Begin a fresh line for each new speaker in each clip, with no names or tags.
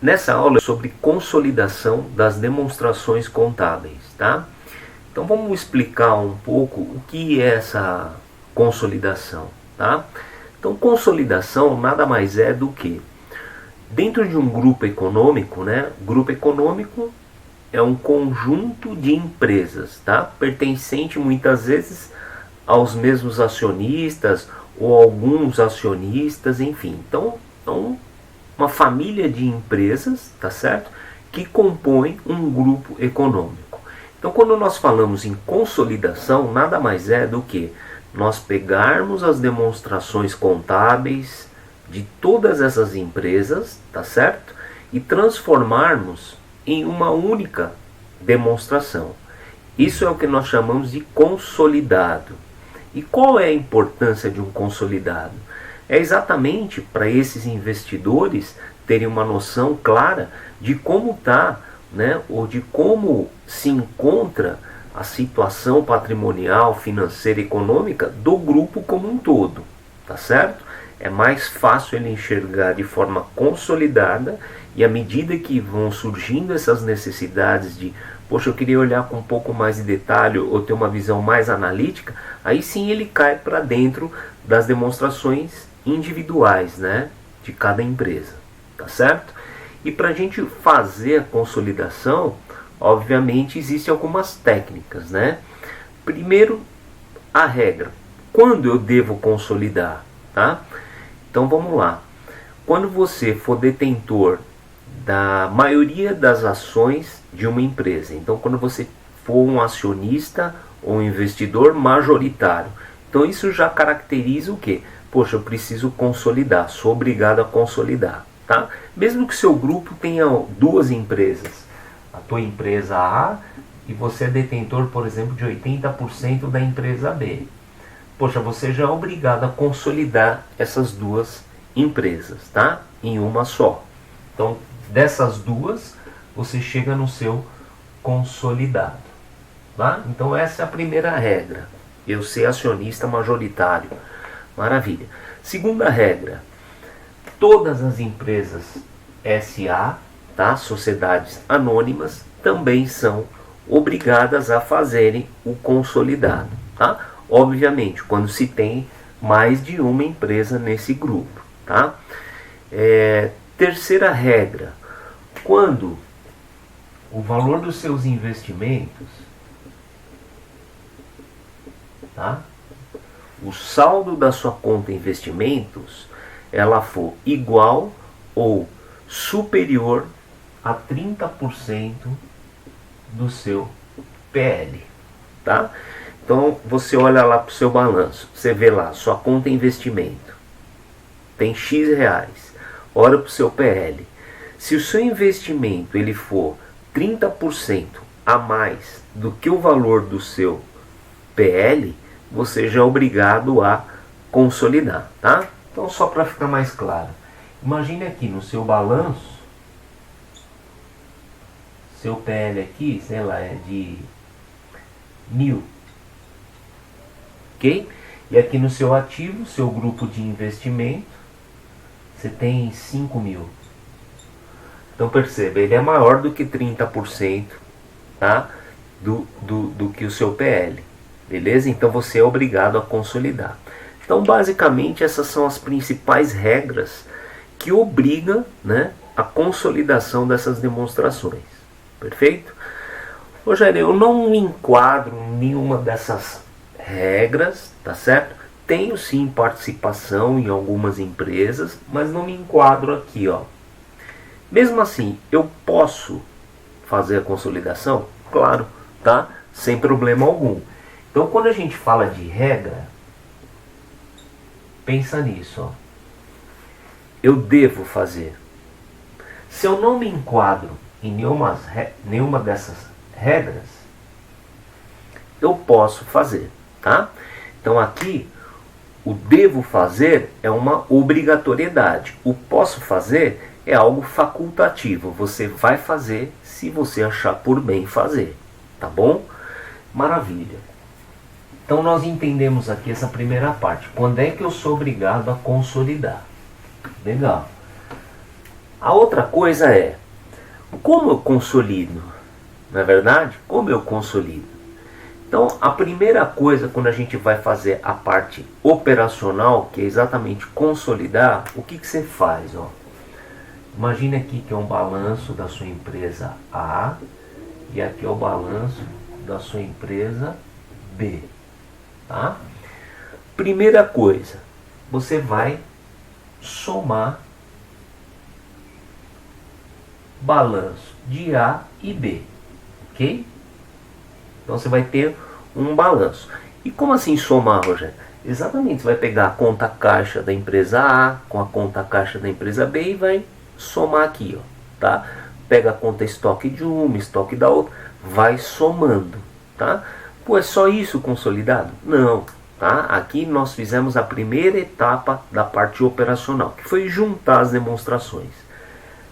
Nessa aula é sobre consolidação das demonstrações contábeis, tá? Então vamos explicar um pouco o que é essa consolidação, tá? Então consolidação nada mais é do que dentro de um grupo econômico, né? Grupo econômico é um conjunto de empresas, tá? Pertencente muitas vezes aos mesmos acionistas ou alguns acionistas, enfim. Então uma família de empresas, tá certo? Que compõem um grupo econômico. Então, quando nós falamos em consolidação, nada mais é do que nós pegarmos as demonstrações contábeis de todas essas empresas, tá certo? E transformarmos em uma única demonstração. Isso é o que nós chamamos de consolidado. E qual é a importância de um consolidado? É exatamente para esses investidores terem uma noção clara de como está, né, ou de como se encontra a situação patrimonial, financeira e econômica do grupo como um todo, tá certo? É mais fácil ele enxergar de forma consolidada e à medida que vão surgindo essas necessidades de, poxa, eu queria olhar com um pouco mais de detalhe ou ter uma visão mais analítica, aí sim ele cai para dentro das demonstrações individuais, né, de cada empresa, tá certo? E para a gente fazer a consolidação, obviamente existem algumas técnicas, né? Primeiro, a regra. Quando eu devo consolidar, tá? Então vamos lá. Quando você for detentor da maioria das ações de uma empresa, então quando você for um acionista ou um investidor majoritário, então isso já caracteriza o quê? Poxa, eu preciso consolidar, sou obrigado a consolidar, tá? Mesmo que seu grupo tenha duas empresas, a tua empresa A e você é detentor, por exemplo, de 80% da empresa B. Poxa, você já é obrigado a consolidar essas duas empresas, tá? Em uma só. Então, dessas duas, você chega no seu consolidado, tá? Então, essa é a primeira regra. Eu ser acionista majoritário. Maravilha. Segunda regra. Todas as empresas SA, tá? Sociedades anônimas, também são obrigadas a fazerem o consolidado, tá? Obviamente, quando se tem mais de uma empresa nesse grupo, tá? Terceira regra. Quando o valor dos seus investimentos, tá? O saldo da sua conta investimentos, ela for igual ou superior a 30% do seu PL, tá? Então você olha lá para o seu balanço, você vê lá, sua conta investimento tem X reais, olha para o seu PL. Se o seu investimento ele for 30% a mais do que o valor do seu PL, você já é obrigado a consolidar, tá? Então só para ficar mais claro, imagine aqui no seu balanço, seu PL aqui, sei lá, é de 1.000, ok? E aqui no seu ativo, seu grupo de investimento, você tem 5.000. Então perceba, ele é maior do que 30%, tá? do que o seu PL. Beleza? Então você é obrigado a consolidar. Então basicamente essas são as principais regras que obrigam, né, a consolidação dessas demonstrações. Perfeito? Rogério, eu não me enquadro em nenhuma dessas regras, tá certo? Tenho sim participação em algumas empresas, mas não me enquadro aqui, ó. Mesmo assim, eu posso fazer a consolidação? Claro, tá? Sem problema algum. Então, quando a gente fala de regra, pensa nisso, ó. Eu devo fazer. Se eu não me enquadro em nenhuma dessas regras, eu posso fazer, tá? Então aqui, o devo fazer é uma obrigatoriedade. O posso fazer é algo facultativo. Você vai fazer se você achar por bem fazer, tá bom? Maravilha. Então nós entendemos aqui essa primeira parte. Quando é que eu sou obrigado a consolidar? Legal. A outra coisa é, como eu consolido? Não é verdade? Como eu consolido? Então, a primeira coisa quando a gente vai fazer a parte operacional, que é exatamente consolidar, o que você faz? Ó? Imagine aqui que é um balanço da sua empresa A e aqui é o balanço da sua empresa B. Tá? Primeira coisa, você vai somar balanço de A e B. Ok? Então você vai ter um balanço. E como assim somar, Rogério? Exatamente, você vai pegar a conta caixa da empresa A com a conta caixa da empresa B e vai somar aqui, ó, tá? Pega a conta estoque de uma, estoque da outra, vai somando, tá? Pô, é só isso consolidado? Não, tá? Aqui nós fizemos a primeira etapa da parte operacional, que foi juntar as demonstrações.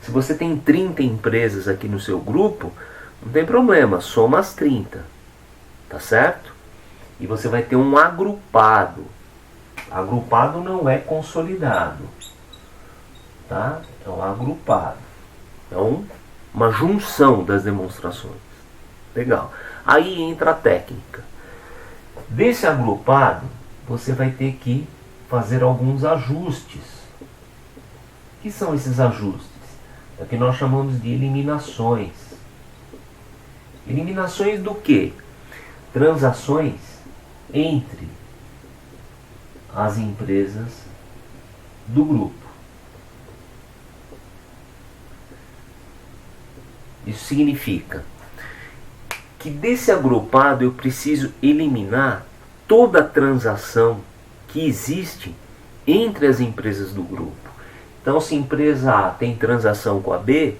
Se você tem 30 empresas aqui no seu grupo, não tem problema, soma as 30, tá certo? E você vai ter um agrupado. Agrupado não é consolidado, tá? É um agrupado. Então, uma junção das demonstrações. Legal. Aí entra a técnica. Desse agrupado, você vai ter que fazer alguns ajustes. O que são esses ajustes? É o que nós chamamos de eliminações. Eliminações do quê? Transações entre as empresas do grupo. Isso significa que desse agrupado eu preciso eliminar toda a transação que existe entre as empresas do grupo. Então, se a empresa A tem transação com a B,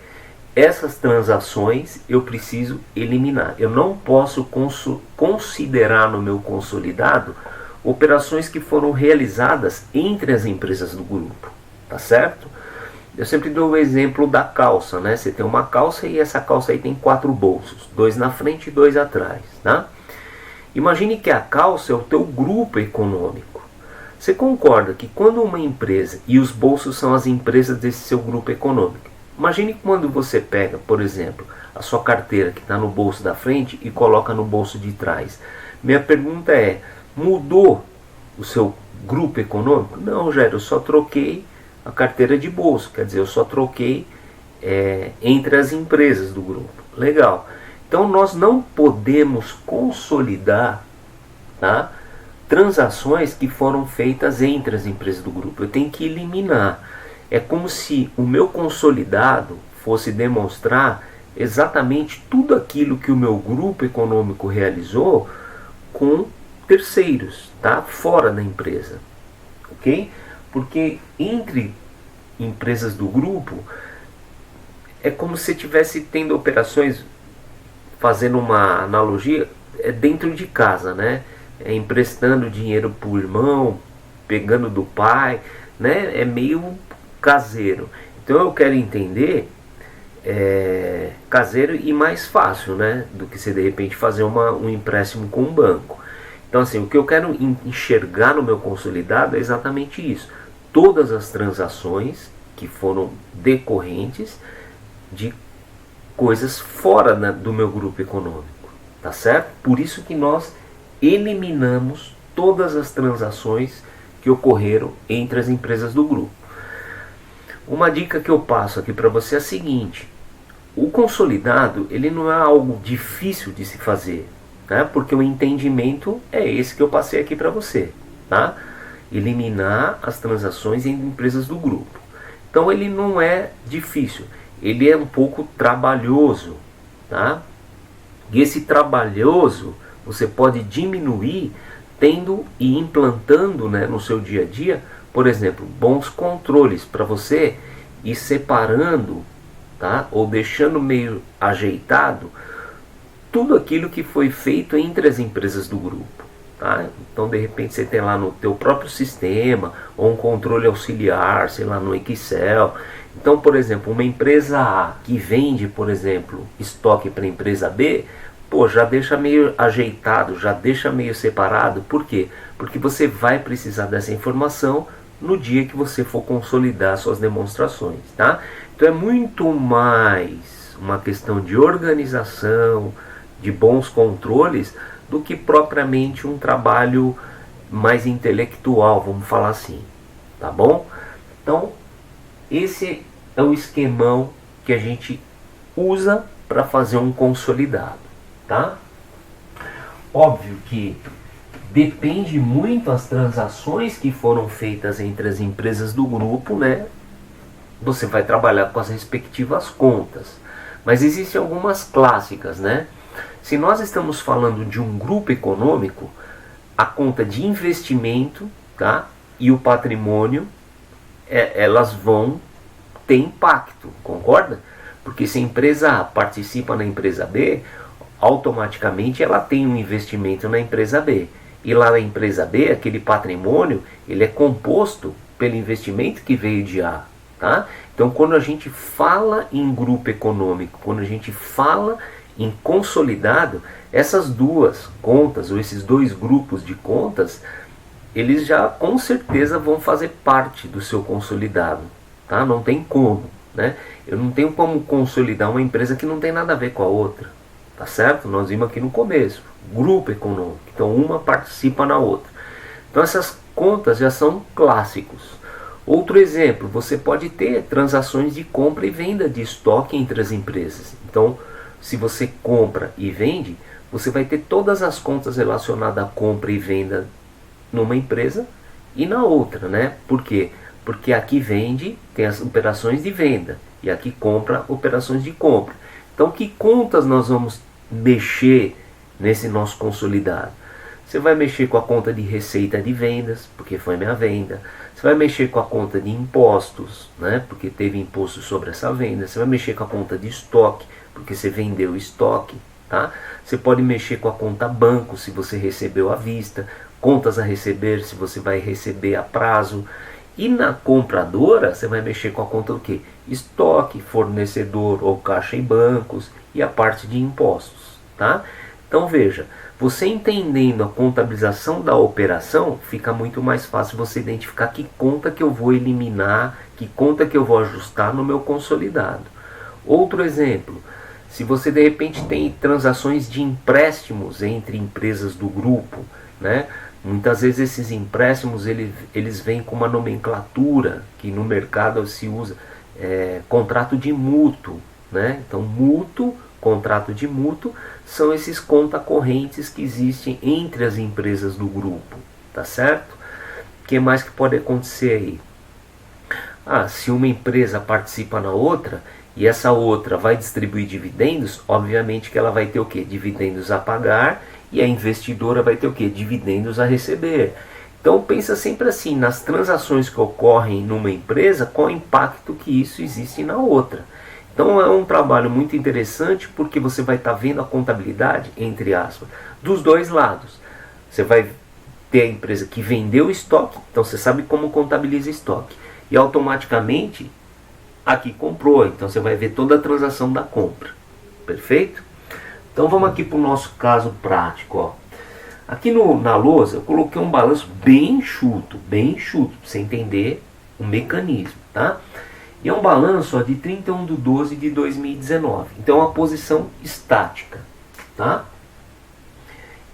essas transações eu preciso eliminar. Eu não posso considerar no meu consolidado operações que foram realizadas entre as empresas do grupo, tá certo? Eu sempre dou o exemplo da calça, né? Você tem uma calça e essa calça aí tem 4 bolsos, 2 na frente e 2 atrás, tá? Imagine que a calça é o teu grupo econômico. Você concorda que quando uma empresa, e os bolsos são as empresas desse seu grupo econômico, imagine quando você pega, por exemplo, a sua carteira que está no bolso da frente e coloca no bolso de trás. Minha pergunta é, mudou o seu grupo econômico? Não, Rogério, eu só troquei a carteira de bolso, quer dizer, eu só troquei entre as empresas do grupo. Legal. Então nós não podemos consolidar, tá, transações que foram feitas entre as empresas do grupo. Eu tenho que eliminar. É como se o meu consolidado fosse demonstrar exatamente tudo aquilo que o meu grupo econômico realizou com terceiros, tá? Fora da empresa, ok? Porque entre empresas do grupo é como se estivesse tendo operações, fazendo uma analogia, dentro de casa, né? Emprestando dinheiro para o irmão, pegando do pai, né? É meio caseiro. Então eu quero entender caseiro e mais fácil, né? Do que você de repente fazer um empréstimo com um banco. Então assim, o que eu quero enxergar no meu consolidado é exatamente isso. Todas as transações que foram decorrentes de coisas fora do meu grupo econômico, tá certo? Por isso que nós eliminamos todas as transações que ocorreram entre as empresas do grupo. Uma dica que eu passo aqui para você é a seguinte: o consolidado ele não é algo difícil de se fazer, né? Porque o entendimento é esse que eu passei aqui para você, tá? Eliminar as transações entre empresas do grupo. Então ele não é difícil, ele é um pouco trabalhoso, tá? E esse trabalhoso você pode diminuir tendo e implantando, né, no seu dia a dia, por exemplo, bons controles para você ir separando, tá? Ou deixando meio ajeitado tudo aquilo que foi feito entre as empresas do grupo, tá? Então de repente você tem lá no teu próprio sistema ou um controle auxiliar, sei lá, no Excel. Então, por exemplo, uma empresa A que vende, por exemplo, estoque para a empresa B, pô, já deixa meio ajeitado, já deixa meio separado. Por quê? Porque você vai precisar dessa informação no dia que você for consolidar suas demonstrações, tá? Então é muito mais uma questão de organização, de bons controles, do que propriamente um trabalho mais intelectual, vamos falar assim, tá bom? Então esse é o esquemão que a gente usa para fazer um consolidado, tá? Óbvio que depende muito as transações que foram feitas entre as empresas do grupo, né? Você vai trabalhar com as respectivas contas. Mas existem algumas clássicas, né? Se nós estamos falando de um grupo econômico, a conta de investimento, tá? E o patrimônio, elas vão ter impacto, concorda? Porque se a empresa A participa na empresa B, automaticamente ela tem um investimento na empresa B. E lá na empresa B, aquele patrimônio, ele é composto pelo investimento que veio de A. Tá? Então, quando a gente fala em grupo econômico, quando a gente fala em consolidado, essas duas contas, ou esses dois grupos de contas, eles já com certeza vão fazer parte do seu consolidado. Tá? Não tem como. Né? Eu não tenho como consolidar uma empresa que não tem nada a ver com a outra. Tá certo? Nós vimos aqui no começo. Grupo econômico. Então, uma participa na outra. Então, essas contas já são clássicos. Outro exemplo, você pode ter transações de compra e venda de estoque entre as empresas. Então, se você compra e vende, você vai ter todas as contas relacionadas à compra e venda numa empresa e na outra, né? Por quê? Porque aqui vende, tem as operações de venda, e aqui compra, operações de compra. Então, que contas nós vamos mexer nesse nosso consolidado? Você vai mexer com a conta de receita de vendas, porque foi minha venda. Você vai mexer com a conta de impostos, né? Porque teve imposto sobre essa venda. Você vai mexer com a conta de estoque, porque você vendeu estoque. Tá? Você pode mexer com a conta banco, se você recebeu à vista. Contas a receber, se você vai receber a prazo. E na compradora, você vai mexer com a conta do quê? Estoque, fornecedor ou caixa e bancos e a parte de impostos. Tá? Então veja, você entendendo a contabilização da operação, fica muito mais fácil você identificar que conta que eu vou eliminar, que conta que eu vou ajustar no meu consolidado. Outro exemplo, se você de repente tem transações de empréstimos entre empresas do grupo, né? Muitas vezes esses empréstimos eles vêm com uma nomenclatura que no mercado se usa, contrato de mútuo, né? Então mútuo, contrato de mútuo, são esses contas correntes que existem entre as empresas do grupo, tá certo? O que mais que pode acontecer aí? Se uma empresa participa na outra e essa outra vai distribuir dividendos, obviamente que ela vai ter o quê? Dividendos a pagar, e a investidora vai ter o quê? Dividendos a receber. Então pensa sempre assim, nas transações que ocorrem numa empresa, qual o impacto que isso existe na outra. Então é um trabalho muito interessante, porque você vai estar vendo a contabilidade, entre aspas, dos dois lados. Você vai ter a empresa que vendeu estoque, então você sabe como contabiliza estoque. E automaticamente, aqui comprou, então você vai ver toda a transação da compra. Perfeito? Então vamos aqui para o nosso caso prático. Ó. Aqui na lousa eu coloquei um balanço bem enxuto, para você entender o mecanismo. Tá? E é um balanço de 31/12 de 2019. Então é uma posição estática. Tá?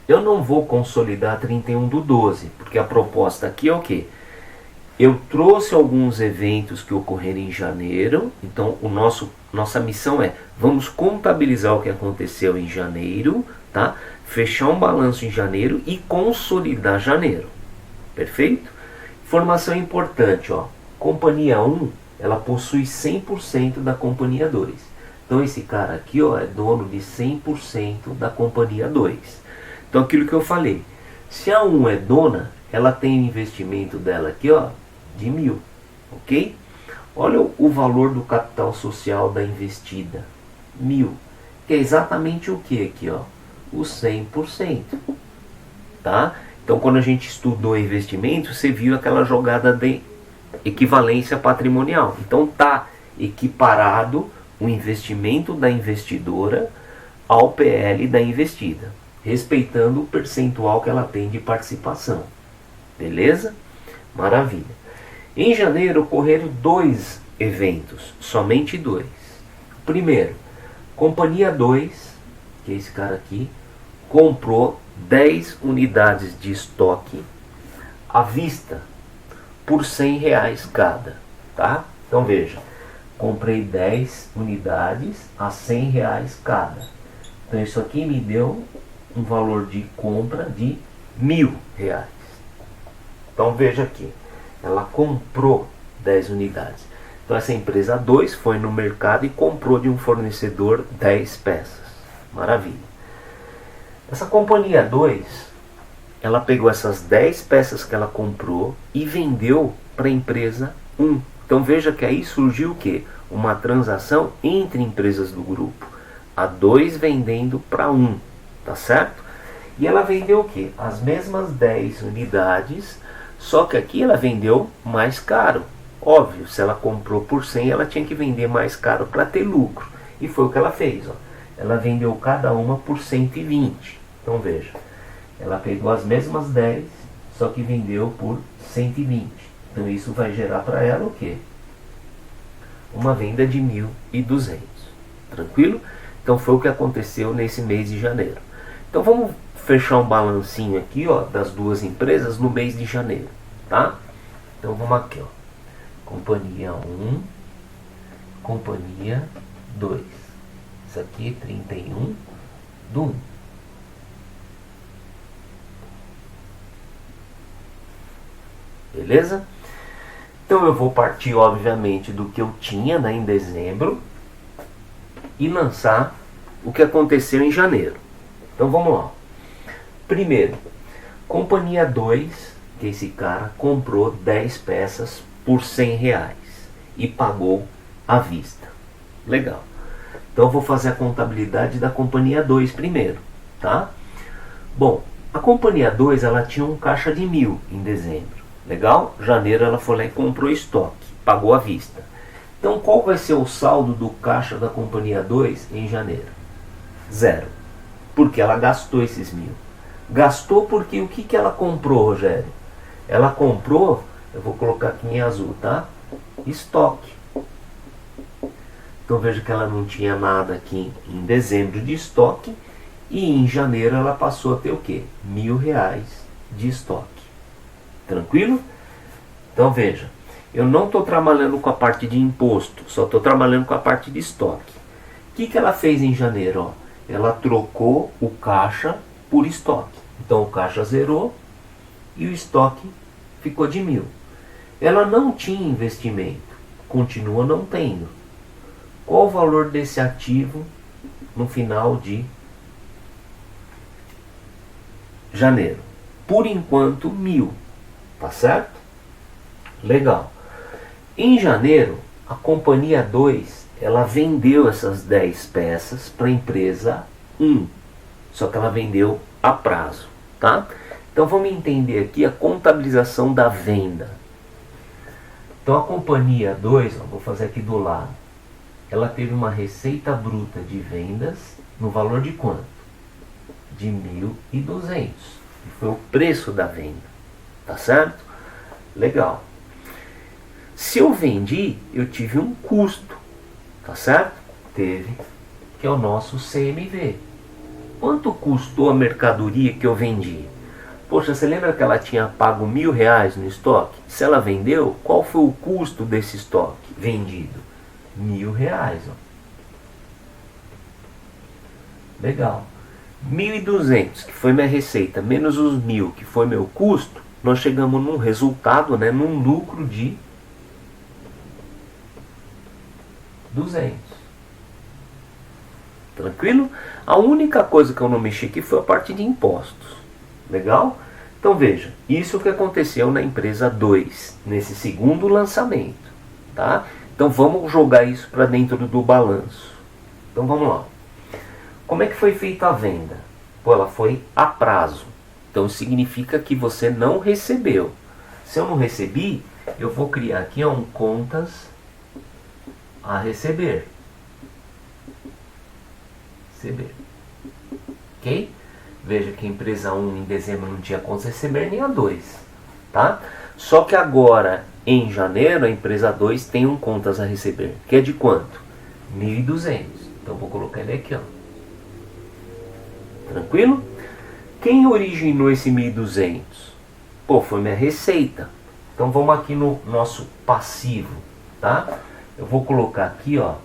Eu não vou consolidar 31/12, porque a proposta aqui é o quê? Eu trouxe alguns eventos que ocorreram em janeiro. Então nossa missão é, vamos contabilizar o que aconteceu em janeiro, tá? Fechar um balanço em janeiro e consolidar janeiro. Perfeito? Informação importante, ó. Companhia 1, ela possui 100% da companhia 2. Então esse cara aqui, ó, é dono de 100% da companhia 2. Então aquilo que eu falei, se a 1 é dona, ela tem o investimento dela aqui, ó, de 1.000, ok? Olha o valor do capital social da investida, 1.000, que é exatamente o que aqui, ó? O 100%, tá? Então quando a gente estudou investimento, você viu aquela jogada de equivalência patrimonial. Então tá equiparado o investimento da investidora ao PL da investida, respeitando o percentual que ela tem de participação. Beleza? Maravilha. Em janeiro ocorreram dois eventos, somente 2. Primeiro, companhia 2, que é esse cara aqui, comprou 10 unidades de estoque à vista por R$100 cada, tá? Então veja, comprei 10 unidades a R$100 cada. Então isso aqui me deu um valor de compra de R$1.000. Então veja aqui, ela comprou 10 unidades. Então essa empresa 2 foi no mercado e comprou de um fornecedor 10 peças. Maravilha. Essa companhia 2, ela pegou essas 10 peças que ela comprou e vendeu para a empresa 1. Então veja que aí surgiu o quê? Uma transação entre empresas do grupo. A 2 vendendo para 1, tá certo? E ela vendeu o quê? As mesmas 10 unidades, só que aqui ela vendeu mais caro. Óbvio, se ela comprou por 100, ela tinha que vender mais caro para ter lucro. E foi o que ela fez, ó. Ela vendeu cada uma por 120. Então veja, ela pegou as mesmas 10, só que vendeu por 120. Então isso vai gerar para ela o quê? Uma venda de 1.200. Tranquilo? Então foi o que aconteceu nesse mês de janeiro. Então vamos fechar um balancinho aqui, ó, das duas empresas no mês de janeiro, tá? Então vamos aqui, ó. Companhia 1, companhia 2. Isso aqui 31 do 1. Beleza? Então eu vou partir, obviamente, do que eu tinha, né, em dezembro e lançar o que aconteceu em janeiro. Então vamos lá. Primeiro, companhia 2, que esse cara comprou 10 peças por R$100 e pagou à vista. Legal. Então eu vou fazer a contabilidade da companhia 2 primeiro, tá? Bom, a companhia 2, ela tinha um caixa de 1.000 em dezembro. Legal? Janeiro ela foi lá e comprou estoque, pagou à vista. Então qual vai ser o saldo do caixa da companhia 2 em janeiro? 0. Porque ela gastou esses 1.000. Gastou porque o que ela comprou, Rogério? Ela comprou, eu vou colocar aqui em azul, tá? Estoque. Então veja que ela não tinha nada aqui em dezembro de estoque. E em janeiro ela passou a ter o quê? R$1.000 de estoque. Tranquilo? Então veja, eu não estou trabalhando com a parte de imposto, só estou trabalhando com a parte de estoque. O que ela fez em janeiro? Ó? Ela trocou o caixa por estoque. Então o caixa zerou e o estoque ficou de 1.000. Ela não tinha investimento, continua não tendo. Qual o valor desse ativo no final de janeiro? Por enquanto, 1.000. Tá certo? Legal. Em janeiro, a companhia 2, ela vendeu essas 10 peças para a empresa 1. Só que ela vendeu a prazo, tá? Então vamos entender aqui a contabilização da venda. Então a companhia 2, ó, vou fazer aqui do lado. Ela teve uma receita bruta de vendas no valor de quanto? De 1.200. Foi o preço da venda. Tá certo? Legal. Se eu vendi, eu tive um custo. Tá certo? Teve, que é o nosso CMV. Quanto custou a mercadoria que eu vendi? Poxa, você lembra que ela tinha pago R$1.000 no estoque? Se ela vendeu, qual foi o custo desse estoque vendido? R$1.000. Ó. Legal. 1.200, que foi minha receita, menos os 1.000, que foi meu custo, nós chegamos num resultado, né, num lucro de 200. Tranquilo? A única coisa que eu não mexi aqui foi a parte de impostos. Legal? Então veja, isso que aconteceu na empresa 2, nesse segundo lançamento. Tá? Então vamos jogar isso para dentro do balanço. Então vamos lá. Como é que foi feita a venda? Pô, ela foi a prazo. Então significa que você não recebeu. Se eu não recebi, eu vou criar aqui um contas a receber. Ok? Veja que a empresa 1 em dezembro não tinha contas a receber, nem a 2. Tá? Só que agora em janeiro, a empresa 2 tem um contas a receber, que é de quanto? 1.200. Então vou colocar ele aqui, ó. Tranquilo? Quem originou esse 1.200? Pô, foi minha receita. Então vamos aqui no nosso passivo, tá? Eu vou colocar aqui, ó.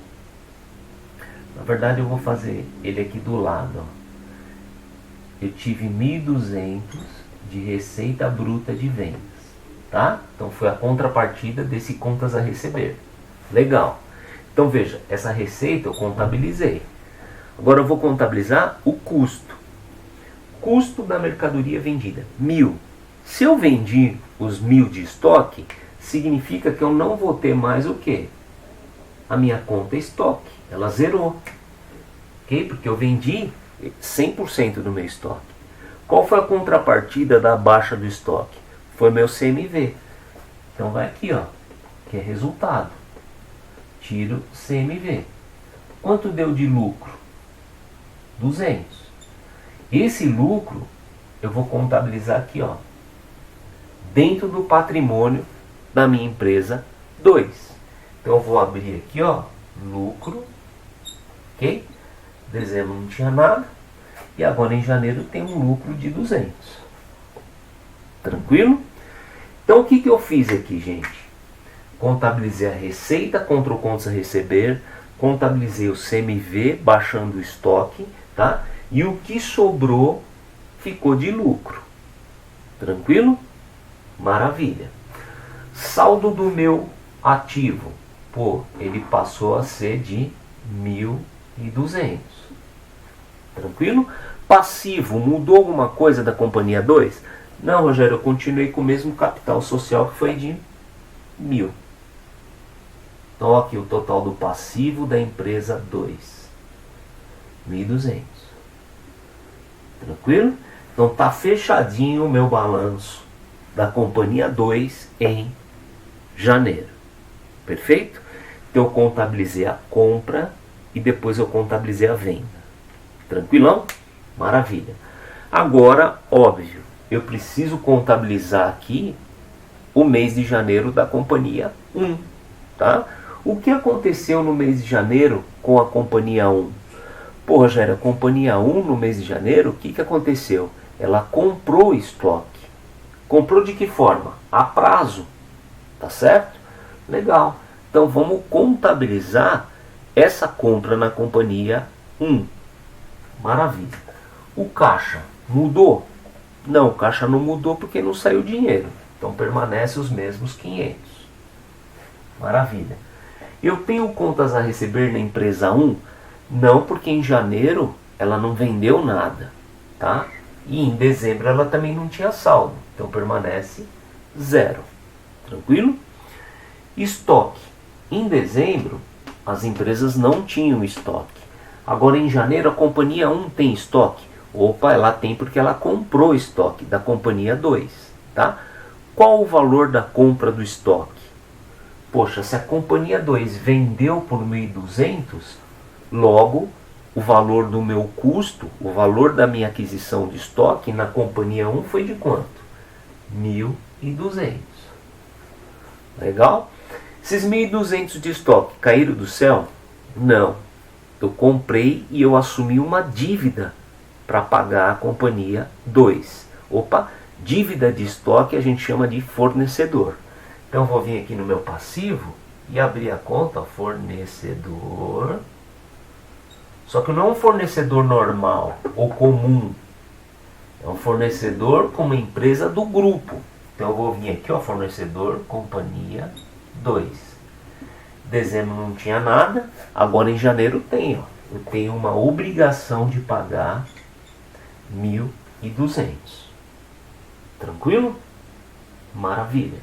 Na verdade eu vou fazer ele aqui do lado, ó. Eu tive 1.200 de receita bruta de vendas, tá? Então foi a contrapartida desse contas a receber. Legal. Então veja, essa receita eu contabilizei. Agora eu vou contabilizar o custo. Custo da mercadoria vendida, 1.000. Se eu vendi os 1.000 de estoque, significa que eu não vou ter mais o quê? A minha conta estoque. Ela zerou. Ok? Porque eu vendi 100% do meu estoque. Qual foi a contrapartida da baixa do estoque? Foi meu CMV. Então vai aqui, ó, que é resultado. Tiro CMV. Quanto deu de lucro? 200. Esse lucro eu vou contabilizar aqui, ó, dentro do patrimônio da minha empresa 2. Então eu vou abrir aqui, ó, lucro, ok? Dezembro não tinha nada, e agora em janeiro tem um lucro de 200. Tranquilo? Então o que eu fiz aqui, gente? Contabilizei a receita contra o contas a receber, contabilizei o CMV baixando o estoque, tá? E o que sobrou ficou de lucro. Tranquilo? Maravilha. Saldo do meu ativo. Pô, ele passou a ser de 1.200. Tranquilo? Passivo, mudou alguma coisa da companhia 2? Não, Rogério, eu continuei com o mesmo capital social que foi de 1.000. Então aqui o total do passivo da empresa 2. 1.200. Tranquilo? Então tá fechadinho o meu balanço da companhia 2 em janeiro. Perfeito? Então eu contabilizei a compra e depois eu contabilizei a venda. Tranquilão? Maravilha. Agora, óbvio, eu preciso contabilizar aqui o mês de janeiro da companhia 1. Tá? O que aconteceu no mês de janeiro com a companhia 1? Pô, Rogério, a companhia 1 no mês de janeiro, o que aconteceu? Ela comprou estoque. Comprou de que forma? A prazo. Tá certo? Legal. Então vamos contabilizar essa compra na companhia 1. Maravilha. O caixa mudou? Não, o caixa não mudou porque não saiu dinheiro. Então permanece os mesmos 500. Maravilha. Eu tenho contas a receber na empresa 1? Não, porque em janeiro ela não vendeu nada, tá? E em dezembro ela também não tinha saldo. Então permanece 0. Tranquilo? Estoque. Em dezembro as empresas não tinham estoque. Agora em janeiro a companhia 1 tem estoque. Opa, ela tem porque ela comprou estoque da companhia 2, tá? Qual o valor da compra do estoque? Poxa, se a companhia 2 vendeu por 1.200, logo o valor do meu custo, o valor da minha aquisição de estoque na companhia 1 foi de quanto? 1.200. Legal? Esses 1.200 de estoque caíram do céu? Não. Eu comprei e eu assumi uma dívida para pagar a companhia 2. Opa, dívida de estoque a gente chama de fornecedor. Então eu vou vir aqui no meu passivo e abrir a conta fornecedor. Só que não é um fornecedor normal ou comum. É um fornecedor como empresa do grupo. Então eu vou vir aqui, ó, fornecedor, companhia 2. Dezembro não tinha nada, agora em janeiro tem, ó. Eu tenho uma obrigação de pagar 1.200. Tranquilo? Maravilha.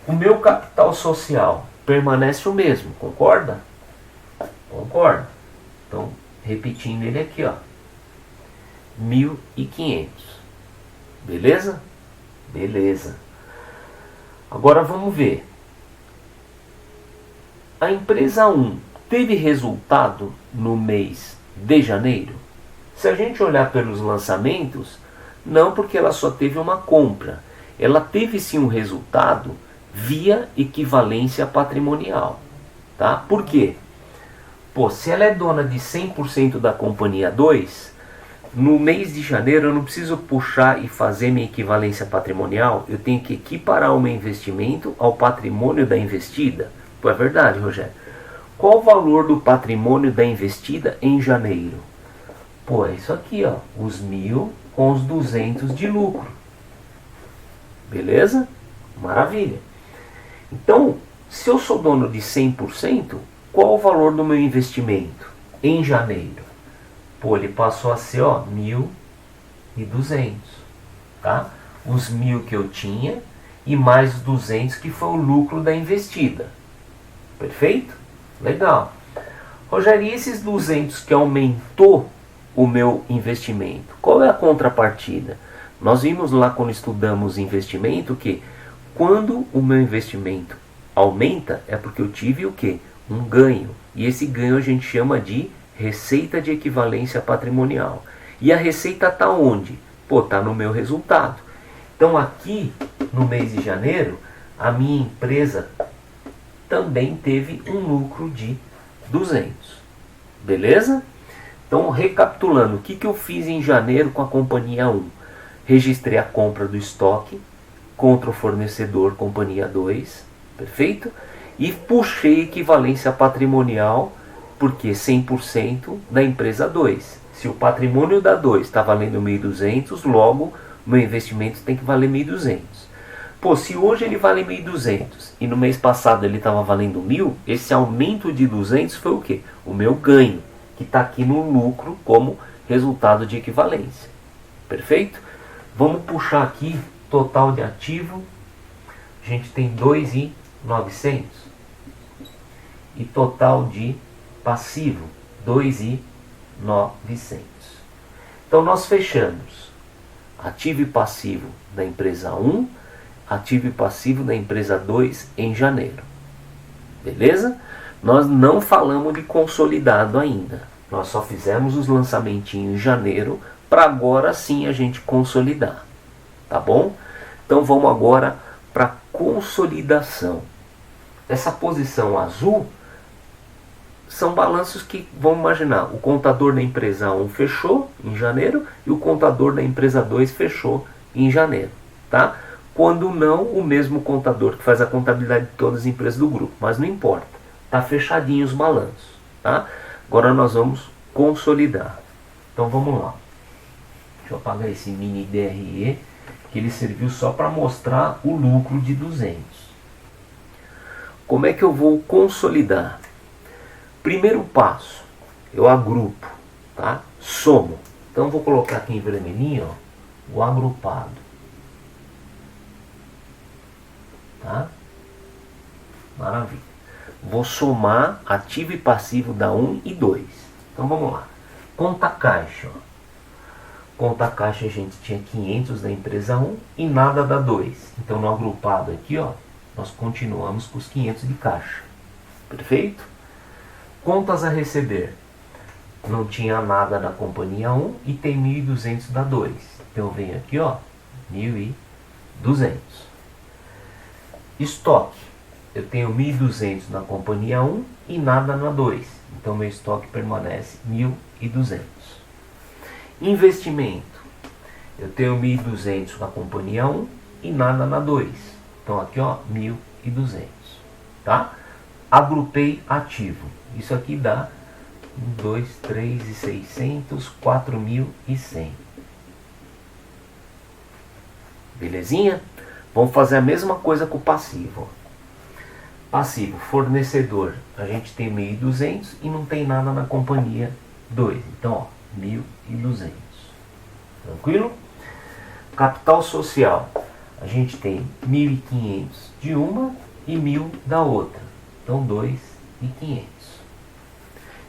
O meu capital social permanece o mesmo, concorda? Concorda. Então, repetindo ele aqui, ó. 1.500. Beleza? Beleza. Agora vamos ver. A empresa 1 teve resultado no mês de janeiro? Se a gente olhar pelos lançamentos, não, porque ela só teve uma compra. Ela teve sim um resultado via equivalência patrimonial. Tá? Por quê? Pô, se ela é dona de 100% da companhia 2, no mês de janeiro eu não preciso puxar e fazer minha equivalência patrimonial, eu tenho que equiparar o meu investimento ao patrimônio da investida. Pô, é verdade, Rogério. Qual o valor do patrimônio da investida em janeiro? Pô, é isso aqui, ó, os 1.000 com os 200 de lucro. Beleza? Maravilha. Então, se eu sou dono de 100%, qual o valor do meu investimento em janeiro? Pô, ele passou a ser, ó, 1.200, tá? Os 1.000 que eu tinha e mais os 200 que foi o lucro da investida. Perfeito? Legal. Rogério, e esses 200 que aumentou o meu investimento? Qual é a contrapartida? Nós vimos lá quando estudamos investimento que quando o meu investimento aumenta é porque eu tive o quê? Um ganho. E esse ganho a gente chama de receita de equivalência patrimonial. E a receita está onde? Pô, está no meu resultado. Então aqui no mês de janeiro, a minha empresa também teve um lucro de 200. Beleza? Então, recapitulando, o que eu fiz em janeiro com a companhia 1? Registrei a compra do estoque contra o fornecedor companhia 2, perfeito? E puxei equivalência patrimonial, porque 100% da empresa 2. Se o patrimônio da 2 está valendo 1.200, logo meu investimento tem que valer 1.200. Pô, se hoje ele vale 1.200 e no mês passado ele estava valendo 1.000, esse aumento de 200 foi o quê? O meu ganho, que está aqui no lucro como resultado de equivalência. Perfeito? Vamos puxar aqui total de ativo. A gente tem 2.900. E total de passivo, 2.900. Então nós fechamos ativo e passivo da empresa 1, ativo e passivo da empresa 2 em janeiro. Beleza? Nós não falamos de consolidado ainda. Nós só fizemos os lançamentinhos em janeiro para agora sim a gente consolidar. Tá bom? Então vamos agora para consolidação. Essa posição azul são balanços que, vamos imaginar, o contador da empresa 1 fechou em janeiro e o contador da empresa 2 fechou em janeiro. Tá? Quando não, o mesmo contador que faz a contabilidade de todas as empresas do grupo. Mas não importa. Está fechadinho os balanços. Tá? Agora nós vamos consolidar. Então vamos lá. Deixa eu apagar esse mini DRE, que ele serviu só para mostrar o lucro de 200. Como é que eu vou consolidar? Primeiro passo, eu agrupo, tá? Somo. Então vou colocar aqui em vermelhinho, ó, o agrupado. Tá? Maravilha. Vou somar ativo e passivo da 1 e 2. Então vamos lá. Conta caixa. Ó. Conta caixa a gente tinha 500 da empresa 1 e nada da 2. Então no agrupado aqui, ó, nós continuamos com os 500 de caixa. Perfeito? Contas a receber. Não tinha nada da companhia 1 e tem 1.200 da 2. Então eu venho aqui, ó, 1.200. Estoque. Eu tenho 1.200 na companhia 1 e nada na 2. Então meu estoque permanece 1.200. Investimento. Eu tenho 1.200 na companhia 1 e nada na 2. Então aqui, ó, 1.200. Tá? Agrupei ativo. Isso aqui dá 1, 2, 3 e 600, 4.100. Belezinha? Vamos fazer a mesma coisa com o passivo. Passivo, fornecedor. A gente tem 1.200 e não tem nada na companhia 2. Então, ó, 1.200. Tranquilo? Capital social. A gente tem 1.500 de uma e 1.000 da outra. Então, 2.500.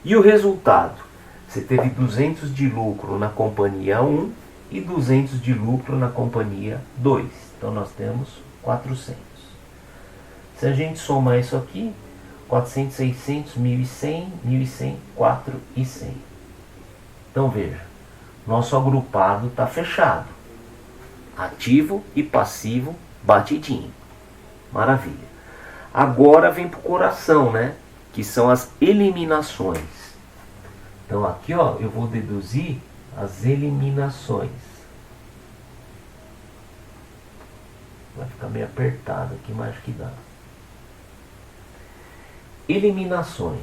E o resultado? Você teve 200 de lucro na companhia 1 e 200 de lucro na companhia 2. Então nós temos 400. Se a gente somar isso aqui, 400, 600, 1.100, 1.100, 4.100. Então veja, nosso agrupado está fechado. Ativo e passivo batidinho. Maravilha. Agora vem para o coração, né? Que são as eliminações. Então aqui, ó, eu vou deduzir as eliminações. Vai ficar meio apertado aqui, mas acho que dá. Eliminações.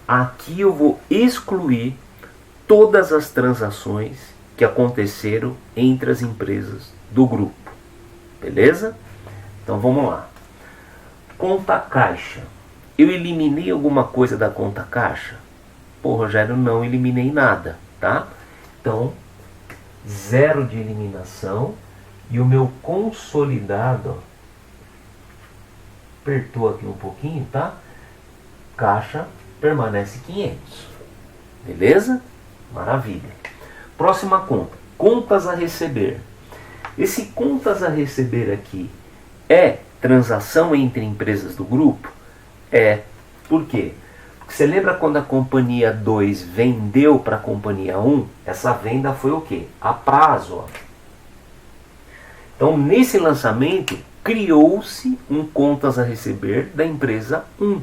Aqui eu vou excluir todas as transações que aconteceram entre as empresas do grupo. Beleza? Então vamos lá. Conta caixa. Eu eliminei alguma coisa da conta caixa? Pô, Rogério, não eliminei nada, tá? Então, 0 de eliminação. E o meu consolidado, ó, apertou aqui um pouquinho, tá? Caixa permanece 500. Beleza? Maravilha. Próxima conta. Contas a receber. Esse contas a receber aqui é transação entre empresas do grupo? É. Por quê? Porque você lembra quando a companhia 2 vendeu para a companhia 1? Essa venda foi o quê? A prazo, ó. Então, nesse lançamento, criou-se um contas a receber da empresa 1.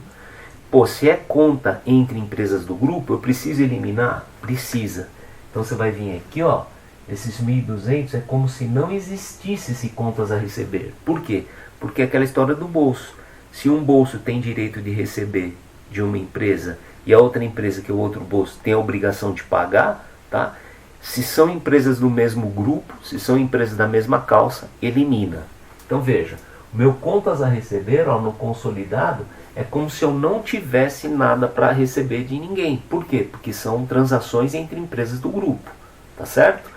Pô, se é conta entre empresas do grupo, eu preciso eliminar? Precisa. Então, você vai vir aqui, ó, esses 1.200 é como se não existisse esse contas a receber. Por quê? Porque é aquela história do bolso. Se um bolso tem direito de receber de uma empresa e a outra empresa, que é o outro bolso, tem a obrigação de pagar, tá? Se são empresas do mesmo grupo, se são empresas da mesma calça, elimina. Então veja, o meu contas a receber, ó, no consolidado, é como se eu não tivesse nada para receber de ninguém. Por quê? Porque são transações entre empresas do grupo. Tá certo?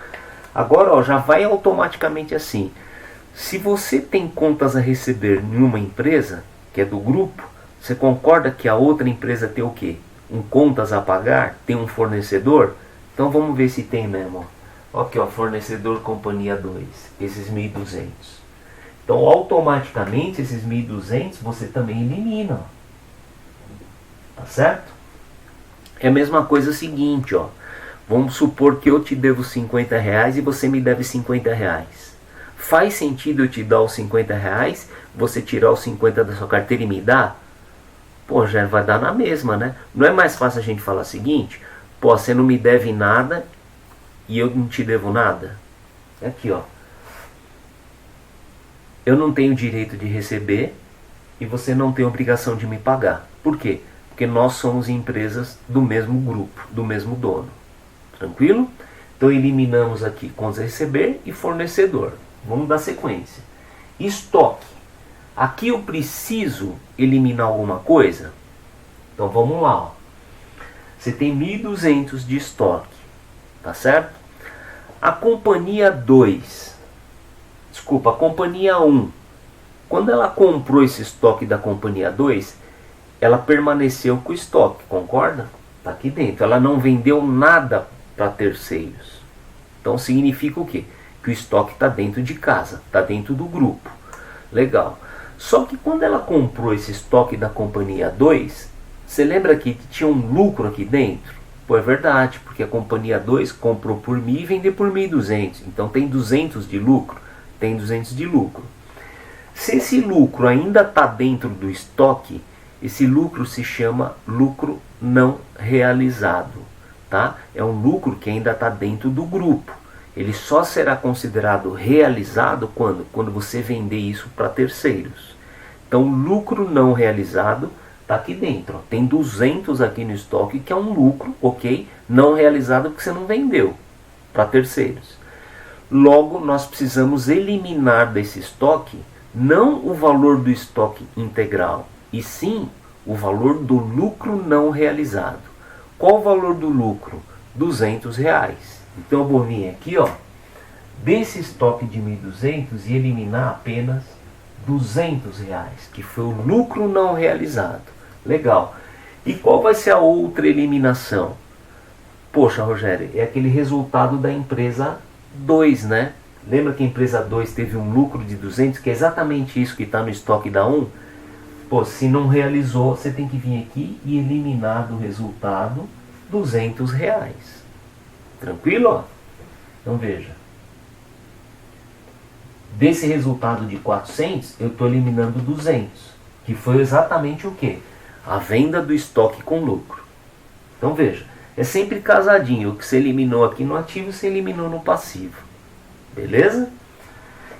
Agora, ó, já vai automaticamente assim. Se você tem contas a receber em uma empresa, que é do grupo, você concorda que a outra empresa tem o quê? Um contas a pagar? Tem um fornecedor? Então vamos ver se tem mesmo. Ó. Aqui, ó, fornecedor companhia 2, esses 1.200. Então automaticamente esses 1.200 você também elimina. Ó. Tá certo? É a mesma coisa seguinte, ó. Vamos supor que eu te devo 50 reais e você me deve 50 reais. Faz sentido eu te dar os 50 reais, você tirar os 50 da sua carteira e me dar? Pô, já vai dar na mesma, né? Não é mais fácil a gente falar o seguinte: pô, você não me deve nada e eu não te devo nada? Aqui, ó. Eu não tenho direito de receber e você não tem obrigação de me pagar. Por quê? Porque nós somos empresas do mesmo grupo, do mesmo dono. Tranquilo? Então eliminamos aqui contas a receber e fornecedor. Vamos dar sequência. Estoque. Aqui eu preciso eliminar alguma coisa? Então vamos lá, ó. Você tem 1.200 de estoque, tá certo? A companhia 2, desculpa, a companhia 1, quando ela comprou esse estoque da companhia 2, ela permaneceu com o estoque, concorda? Tá aqui dentro, ela não vendeu nada para terceiros. Então significa o quê? Que o estoque está dentro de casa, está dentro do grupo. Legal. Só que quando ela comprou esse estoque da companhia 2, você lembra que tinha um lucro aqui dentro? Pô, é verdade, porque a companhia 2 comprou por 1.000 e vendeu por 1.200. Então tem 200 de lucro? Tem 200 de lucro. Se esse lucro ainda está dentro do estoque, esse lucro se chama lucro não realizado. Tá? É um lucro que ainda está dentro do grupo. Ele só será considerado realizado quando você vender isso para terceiros. Então, lucro não realizado está aqui dentro. Ó. Tem 200 aqui no estoque, que é um lucro, ok? Não realizado porque você não vendeu para terceiros. Logo, nós precisamos eliminar desse estoque não o valor do estoque integral, e sim o valor do lucro não realizado. Qual o valor do lucro? 200 reais. Então eu vou vir aqui, ó, desse estoque de 1.200 e eliminar apenas 200 reais, que foi o lucro não realizado. Legal. E qual vai ser a outra eliminação? Poxa, Rogério, é aquele resultado da empresa 2, né? Lembra que a empresa 2 teve um lucro de 200, que é exatamente isso que está no estoque da 1? Pô, se não realizou, você tem que vir aqui e eliminar do resultado 200 reais. Tranquilo? Ó? Então veja. Desse resultado de 400, eu estou eliminando 200, que foi exatamente o quê? A venda do estoque com lucro. Então veja, é sempre casadinho. O que você eliminou aqui no ativo, você eliminou no passivo. Beleza?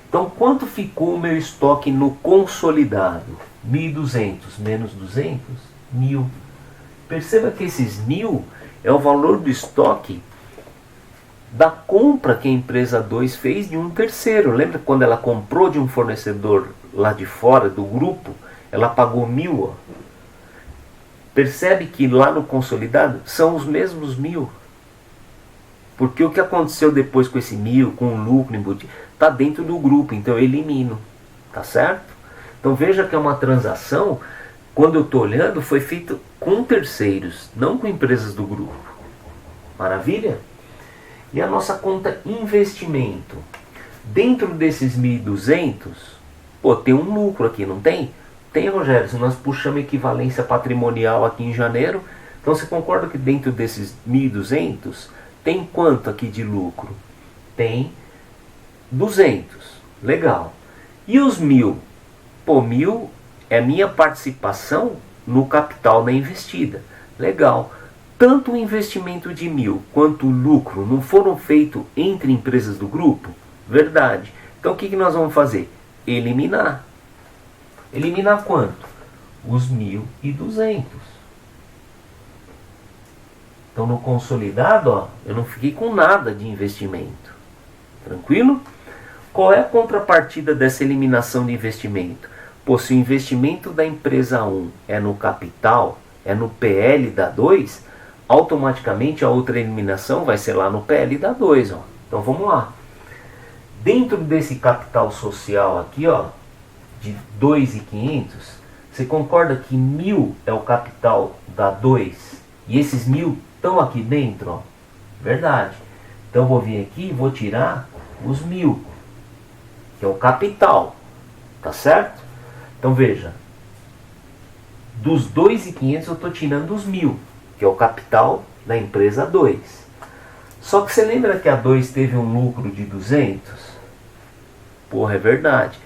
Então quanto ficou o meu estoque no consolidado? 1.200 menos 200, 1.000. Perceba que esses 1.000 é o valor do estoque da compra que a empresa 2 fez de um terceiro. Lembra quando ela comprou de um fornecedor lá de fora do grupo? Ela pagou 1.000. Ó. Percebe que lá no consolidado são os mesmos 1.000. Porque o que aconteceu depois com esse 1.000, com o lucro embutido, está dentro do grupo, então eu elimino. Tá certo? Então veja que é uma transação, quando eu estou olhando, foi feita com terceiros, não com empresas do grupo. Maravilha? E a nossa conta investimento. Dentro desses 1.200, tem um lucro aqui, não tem? Tem, Rogério, se nós puxamos equivalência patrimonial aqui em janeiro, então você concorda que dentro desses 1.200, tem quanto aqui de lucro? Tem 200. Legal. E os 1.000? 1.000 é a minha participação no capital da investida. Legal. Tanto o investimento de 1.000 quanto o lucro não foram feitos entre empresas do grupo? Verdade. Então o que nós vamos fazer? Eliminar. Eliminar quanto? Os 1.200. Então no consolidado, eu não fiquei com nada de investimento. Tranquilo? Qual é a contrapartida dessa eliminação de investimento? Se o investimento da empresa 1 é no capital, é no PL da 2, automaticamente a outra eliminação vai ser lá no PL da 2. Então vamos lá. Dentro desse capital social aqui, de 2.500, você concorda que 1.000 é o capital da 2 e esses 1.000 estão aqui dentro? Verdade. Então eu vou vir aqui e vou tirar os 1.000, que é o capital. Tá certo? Então veja, dos 2.500 eu estou tirando os 1.000, que é o capital da empresa 2. Só que você lembra que a 2 teve um lucro de 200? É verdade.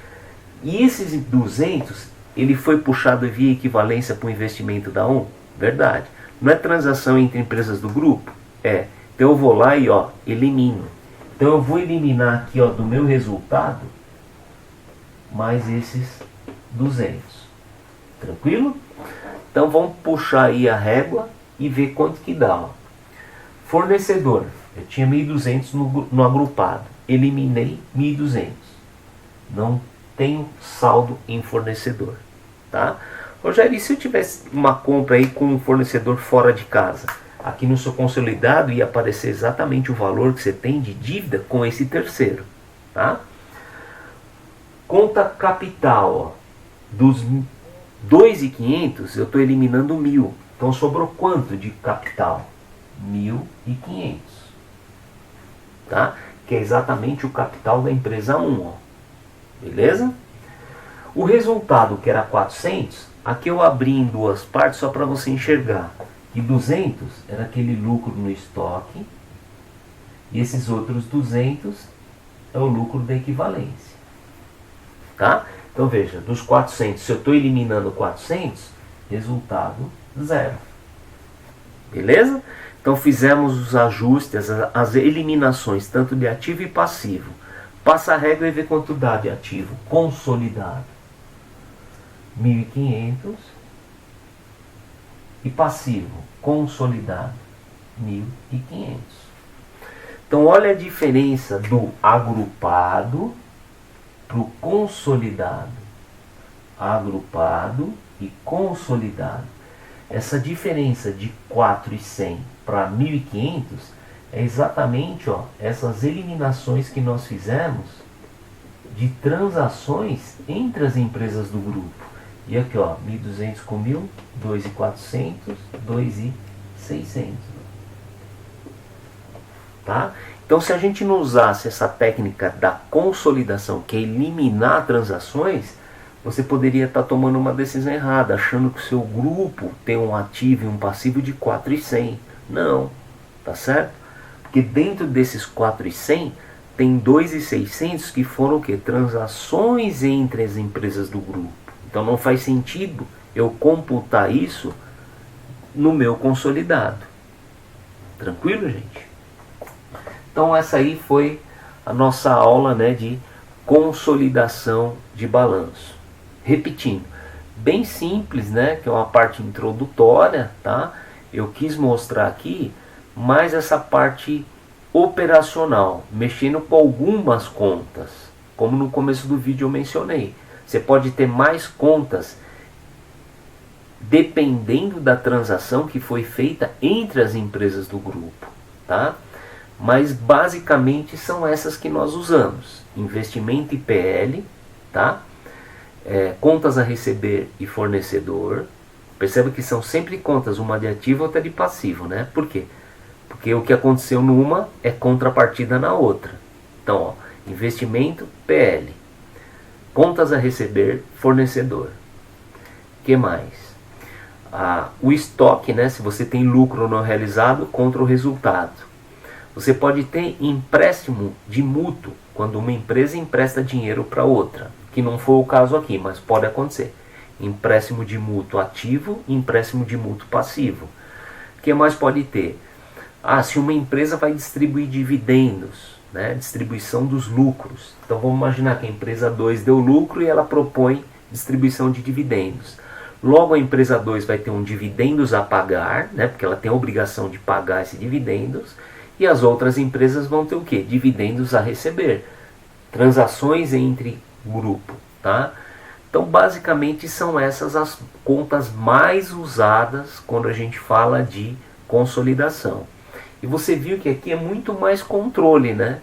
E esses 200, ele foi puxado via equivalência para o investimento da 1? Verdade. Não é transação entre empresas do grupo? É. Então eu vou lá e elimino. Então eu vou eliminar aqui do meu resultado mais esses 200. Tranquilo? Então vamos puxar aí a régua e ver quanto que dá. Fornecedor. Eu tinha 1.200 no agrupado. Eliminei 1.200. Não tenho saldo em fornecedor. Tá? Rogério, e se eu tivesse uma compra aí com um fornecedor fora de casa? Aqui no seu consolidado ia aparecer exatamente o valor que você tem de dívida com esse terceiro. Tá? Conta capital. Dos 2.500 eu estou eliminando 1.000. Então sobrou quanto de capital? 1.500. Tá? Que é exatamente o capital da empresa 1. Beleza? O resultado, que era 400, aqui eu abri em duas partes só para você enxergar. E 200 era aquele lucro no estoque. E esses outros 200 é o lucro da equivalência. Tá? Então veja, dos 400, se eu estou eliminando 400, resultado 0. Beleza? Então fizemos os ajustes, as eliminações, tanto de ativo e passivo. Passa a régua e vê quanto dá de ativo consolidado. 1.500. E passivo consolidado. 1.500. Então olha a diferença do agrupado para o consolidado. Agrupado e consolidado. Essa diferença de 4.100 para 1.500 é exatamente essas eliminações que nós fizemos de transações entre as empresas do grupo. E aqui 1.200 com 1.000, 2.400, 2.600. Tá? Então se a gente não usasse essa técnica da consolidação, que é eliminar transações, você poderia estar tomando uma decisão errada, achando que o seu grupo tem um ativo e um passivo de 4.100. Não, tá certo? Porque dentro desses 4.100 tem 2.600 que foram o quê? Transações entre as empresas do grupo. Então não faz sentido eu computar isso no meu consolidado. Tranquilo, gente? Então essa aí foi a nossa aula, né, de consolidação de balanço. Repetindo, bem simples, né, que é uma parte introdutória, tá? Eu quis mostrar aqui mais essa parte operacional, mexendo com algumas contas, como no começo do vídeo eu mencionei. Você pode ter mais contas dependendo da transação que foi feita entre as empresas do grupo, tá? Mas basicamente são essas que nós usamos: investimento e PL, tá? Contas a receber e fornecedor. Perceba que são sempre contas, uma de ativo e outra de passivo, né? Por quê? Porque o que aconteceu numa é contrapartida na outra. Então, ó, investimento, PL. Contas a receber, fornecedor. Que mais? O estoque, né? Se você tem lucro não realizado contra o resultado. Você pode ter empréstimo de mútuo, quando uma empresa empresta dinheiro para outra, que não foi o caso aqui, mas pode acontecer. Empréstimo de mútuo ativo e empréstimo de mútuo passivo. O que mais pode ter? Se uma empresa vai distribuir dividendos, né? Distribuição dos lucros. Então vamos imaginar que a empresa 2 deu lucro e ela propõe distribuição de dividendos. Logo a empresa 2 vai ter um dividendos a pagar, né? Porque ela tem a obrigação de pagar esses dividendos. E as outras empresas vão ter o quê? Dividendos a receber. Transações entre grupo, tá? Então basicamente são essas as contas mais usadas quando a gente fala de consolidação. E você viu que aqui é muito mais controle, né?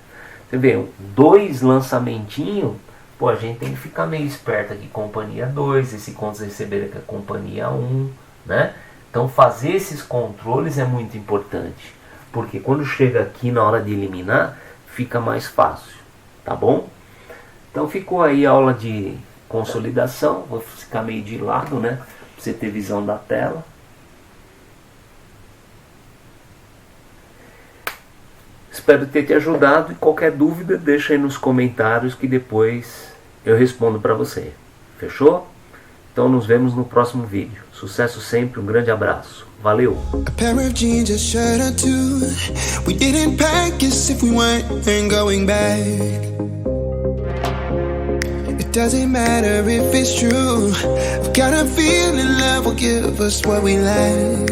Você vê, 2 lançamentinhos, pô, a gente tem que ficar meio esperto aqui, companhia 2, esse contas a receber aqui é companhia 1, né? Então fazer esses controles é muito importante. Porque quando chega aqui na hora de eliminar, fica mais fácil, tá bom? Então ficou aí a aula de consolidação. Vou ficar meio de lado, né? Pra você ter visão da tela. Espero ter te ajudado e qualquer dúvida deixa aí nos comentários que depois eu respondo para você. Fechou? Então nos vemos no próximo vídeo. Sucesso sempre, um grande abraço. Valeu! A pair of jeans, a shirt or two. We didn't pack as if we weren't going back. It doesn't matter if it's true. I've got a feeling love will give us what we lack.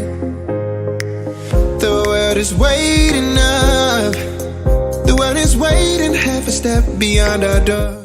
The world is waiting up. The world is waiting half a step beyond our door.